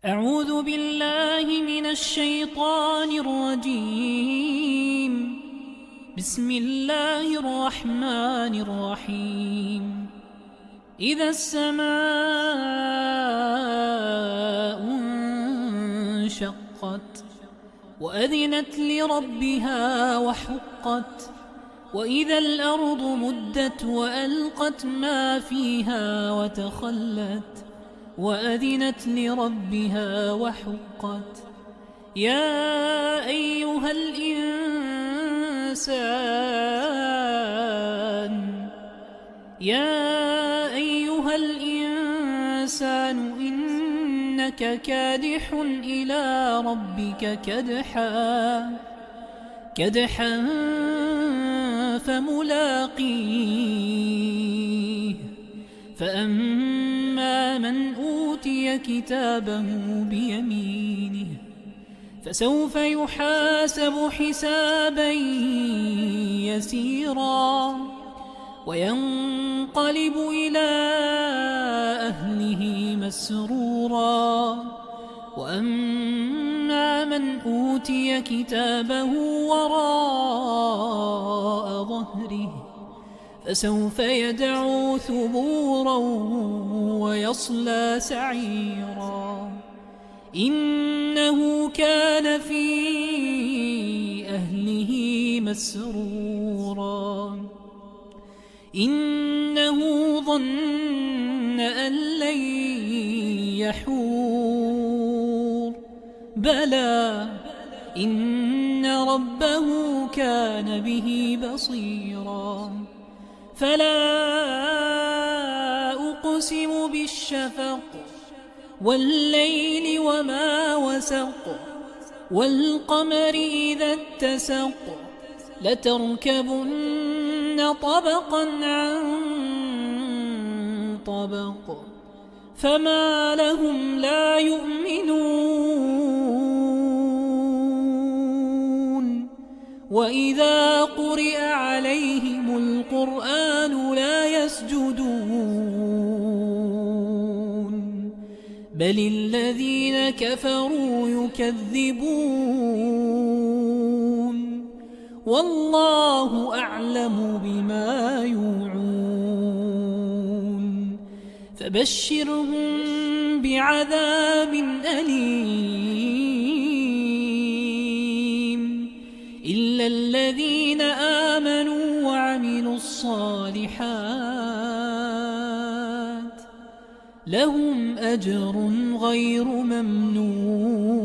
أعوذ بالله من الشيطان الرجيم. بسم الله الرحمن الرحيم. إذا السماء انشقت وأذنت لربها وحقت وإذا الأرض مدت وألقت ما فيها وتخلت وأذنت لربها وحقت. يا أيها الإنسان إنك كادح إلى ربك كدحا فملاقيه. فأما من أوتي كتابه بيمينه فسوف يحاسب حسابا يسيرا وينقلب إلى أهله مسرورا. وأما من أوتي كتابه وراء ظهره فسوف يدعو ثبورا ويصلى سعيرا. إنه كان في أهله مسرورا. إنه ظن أن لن يحور بلى إن ربه كان به بصيرا. فلا أقسم بالشفق والليل وما وسق والقمر إذا اتسق لتركبن طبقا عن طبق فما لهم لا يؤمنون. وإذا قرئ عليهم القرآن لا يسجدون بل الذين كفروا يكذبون. والله أعلم بما يوعون. فبشرهم بعذاب أليم إلا الذين آمنوا وعملوا الصالحات لهم أجر غير ممنون.